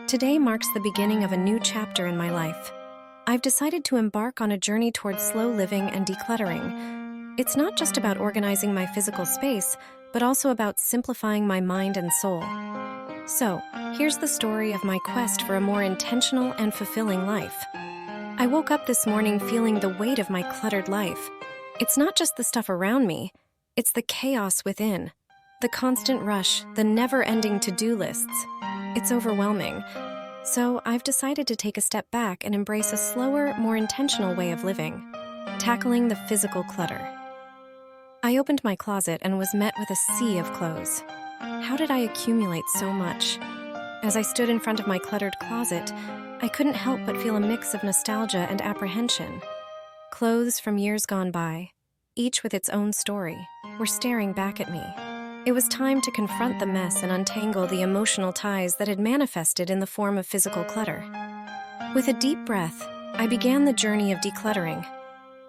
Today marks the beginning of a new chapter in my life. I've decided to embark on a journey towards slow living and decluttering. It's not just about organizing my physical space, but also about simplifying my mind and soul. So, here's the story of my quest for a more intentional and fulfilling life. I woke up this morning feeling the weight of my cluttered life. It's not just the stuff around me, it's the chaos within. The constant rush, the never-ending to-do lists. It's overwhelming. So I've decided to take a step back and embrace a slower, more intentional way of living, tackling the physical clutter. I opened my closet and was met with a sea of clothes. How did I accumulate so much? As I stood in front of my cluttered closet, I couldn't help but feel a mix of nostalgia and apprehension. Clothes from years gone by, each with its own story, were staring back at me. It was time to confront the mess and untangle the emotional ties that had manifested in the form of physical clutter. With a deep breath, I began the journey of decluttering.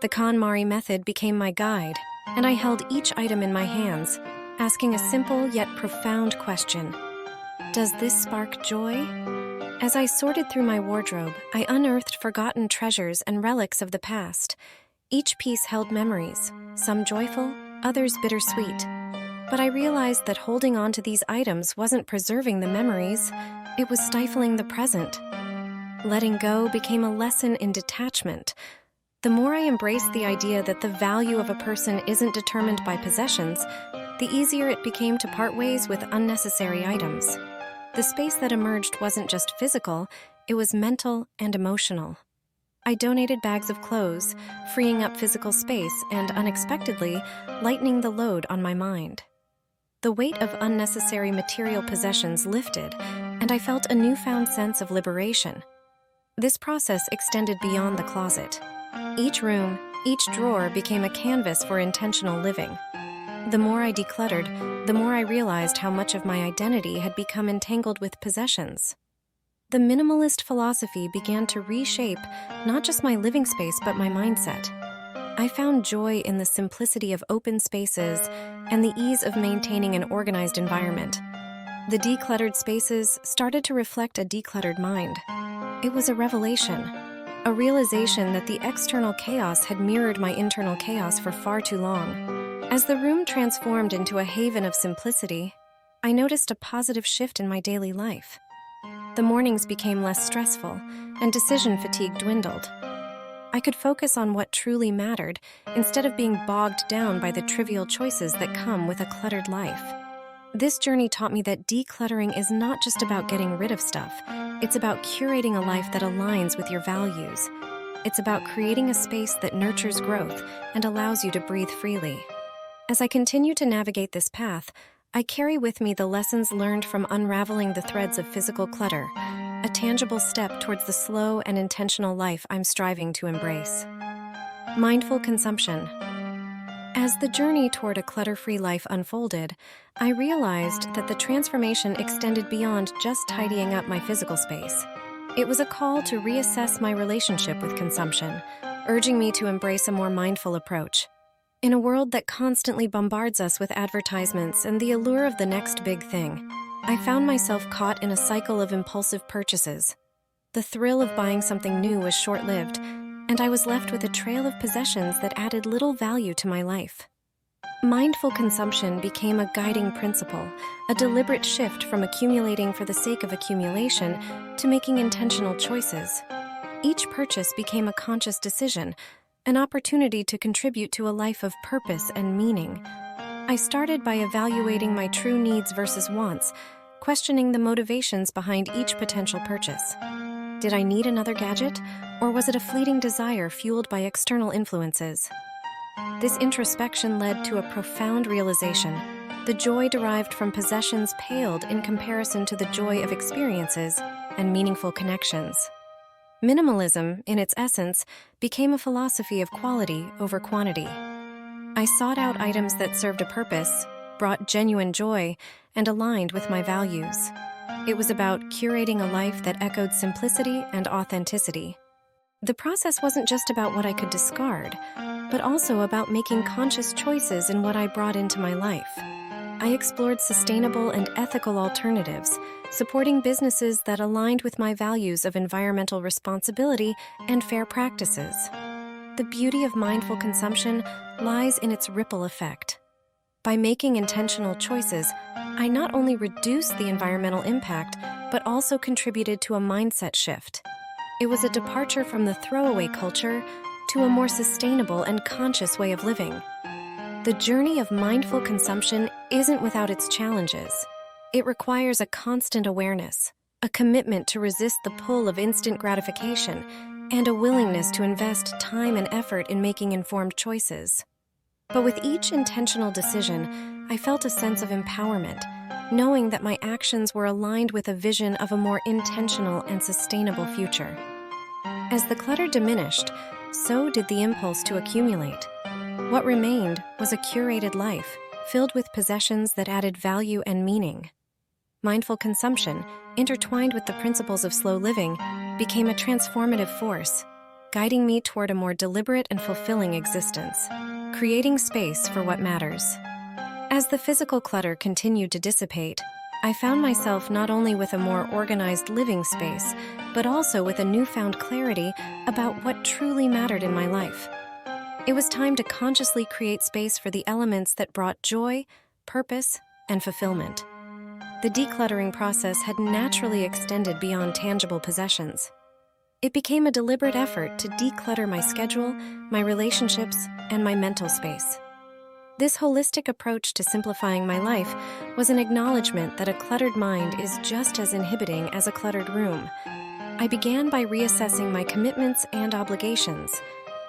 The KonMari method became my guide, and I held each item in my hands, asking a simple yet profound question. Does this spark joy? As I sorted through my wardrobe, I unearthed forgotten treasures and relics of the past. Each piece held memories, some joyful, others bittersweet. But I realized that holding on to these items wasn't preserving the memories, it was stifling the present. Letting go became a lesson in detachment. The more I embraced the idea that the value of a person isn't determined by possessions, the easier it became to part ways with unnecessary items. The space that emerged wasn't just physical, it was mental and emotional. I donated bags of clothes, freeing up physical space and, unexpectedly, lightening the load on my mind. The weight of unnecessary material possessions lifted, and I felt a newfound sense of liberation. This process extended beyond the closet. Each room, each drawer became a canvas for intentional living. The more I decluttered, the more I realized how much of my identity had become entangled with possessions. The minimalist philosophy began to reshape not just my living space but my mindset. I found joy in the simplicity of open spaces and the ease of maintaining an organized environment. The decluttered spaces started to reflect a decluttered mind. It was a revelation, a realization that the external chaos had mirrored my internal chaos for far too long. As the room transformed into a haven of simplicity, I noticed a positive shift in my daily life. The mornings became less stressful, and decision fatigue dwindled. I could focus on what truly mattered instead of being bogged down by the trivial choices that come with a cluttered life. This journey taught me that decluttering is not just about getting rid of stuff. It's about curating a life that aligns with your values. It's about creating a space that nurtures growth and allows you to breathe freely. As I continue to navigate this path, I carry with me the lessons learned from unraveling the threads of physical clutter, a tangible step towards the slow and intentional life I'm striving to embrace. Mindful consumption. As the journey toward a clutter-free life unfolded, I realized that the transformation extended beyond just tidying up my physical space. It was a call to reassess my relationship with consumption, urging me to embrace a more mindful approach. In a world that constantly bombards us with advertisements and the allure of the next big thing, I found myself caught in a cycle of impulsive purchases. The thrill of buying something new was short-lived, and I was left with a trail of possessions that added little value to my life. Mindful consumption became a guiding principle, a deliberate shift from accumulating for the sake of accumulation to making intentional choices. Each purchase became a conscious decision, an opportunity to contribute to a life of purpose and meaning. I started by evaluating my true needs versus wants, questioning the motivations behind each potential purchase. Did I need another gadget, or was it a fleeting desire fueled by external influences? This introspection led to a profound realization. The joy derived from possessions paled in comparison to the joy of experiences and meaningful connections. Minimalism, in its essence, became a philosophy of quality over quantity. I sought out items that served a purpose, brought genuine joy, and aligned with my values. It was about curating a life that echoed simplicity and authenticity. The process wasn't just about what I could discard, but also about making conscious choices in what I brought into my life. I explored sustainable and ethical alternatives, supporting businesses that aligned with my values of environmental responsibility and fair practices. The beauty of mindful consumption lies in its ripple effect. By making intentional choices, I not only reduced the environmental impact, but also contributed to a mindset shift. It was a departure from the throwaway culture to a more sustainable and conscious way of living. The journey of mindful consumption isn't without its challenges. It requires a constant awareness, a commitment to resist the pull of instant gratification, and a willingness to invest time and effort in making informed choices. But with each intentional decision, I felt a sense of empowerment, knowing that my actions were aligned with a vision of a more intentional and sustainable future. As the clutter diminished, so did the impulse to accumulate. What remained was a curated life, filled with possessions that added value and meaning. Mindful consumption, intertwined with the principles of slow living, became a transformative force, guiding me toward a more deliberate and fulfilling existence, creating space for what matters. As the physical clutter continued to dissipate, I found myself not only with a more organized living space, but also with a newfound clarity about what truly mattered in my life. It was time to consciously create space for the elements that brought joy, purpose, and fulfillment. The decluttering process had naturally extended beyond tangible possessions. It became a deliberate effort to declutter my schedule, my relationships, and my mental space. This holistic approach to simplifying my life was an acknowledgement that a cluttered mind is just as inhibiting as a cluttered room. I began by reassessing my commitments and obligations.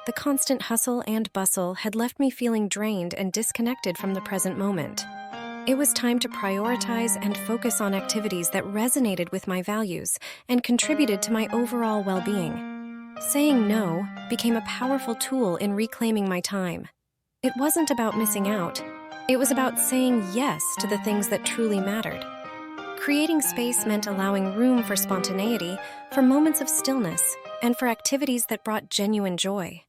The constant hustle and bustle had left me feeling drained and disconnected from the present moment. It was time to prioritize and focus on activities that resonated with my values and contributed to my overall well-being. Saying no became a powerful tool in reclaiming my time. It wasn't about missing out. It was about saying yes to the things that truly mattered. Creating space meant allowing room for spontaneity, for moments of stillness, and for activities that brought genuine joy.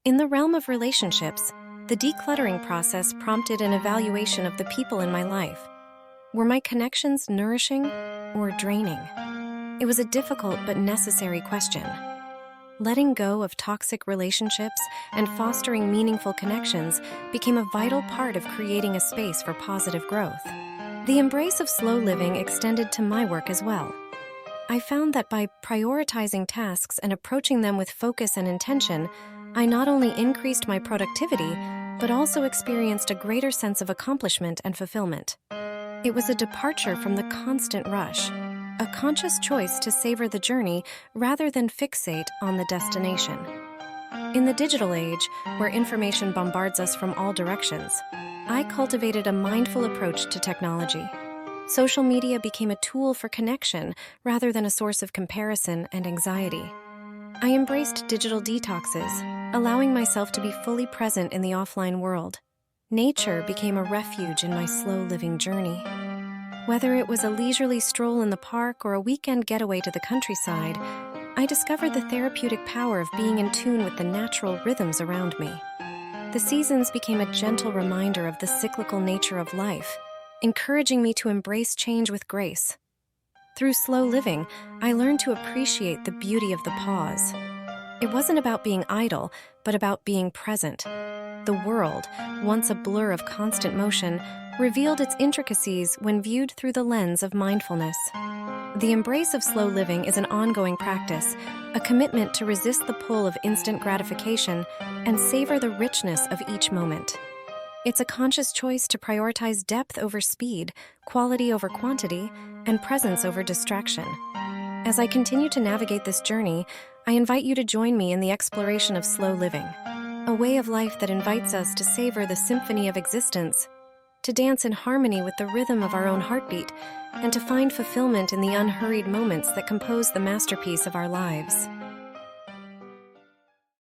In the realm of relationships, the decluttering process prompted an evaluation of the people in my life. Were my connections nourishing or draining? It was a difficult but necessary question. Letting go of toxic relationships and fostering meaningful connections became a vital part of creating a space for positive growth. The embrace of slow living extended to my work as well. I found that by prioritizing tasks and approaching them with focus and intention, I not only increased my productivity, but also experienced a greater sense of accomplishment and fulfillment. It was a departure from the constant rush, a conscious choice to savor the journey rather than fixate on the destination. In the digital age, where information bombards us from all directions, I cultivated a mindful approach to technology. Social media became a tool for connection rather than a source of comparison and anxiety. I embraced digital detoxes, allowing myself to be fully present in the offline world. Nature became a refuge in my slow living journey. Whether it was a leisurely stroll in the park or a weekend getaway to the countryside, I discovered the therapeutic power of being in tune with the natural rhythms around me. The seasons became a gentle reminder of the cyclical nature of life, encouraging me to embrace change with grace. Through slow living, I learned to appreciate the beauty of the pause. It wasn't about being idle, but about being present. The world, once a blur of constant motion, revealed its intricacies when viewed through the lens of mindfulness. The embrace of slow living is an ongoing practice, a commitment to resist the pull of instant gratification and savor the richness of each moment. It's a conscious choice to prioritize depth over speed, quality over quantity, and presence over distraction. As I continue to navigate this journey, I invite you to join me in the exploration of slow living, a way of life that invites us to savor the symphony of existence, to dance in harmony with the rhythm of our own heartbeat, and to find fulfillment in the unhurried moments that compose the masterpiece of our lives.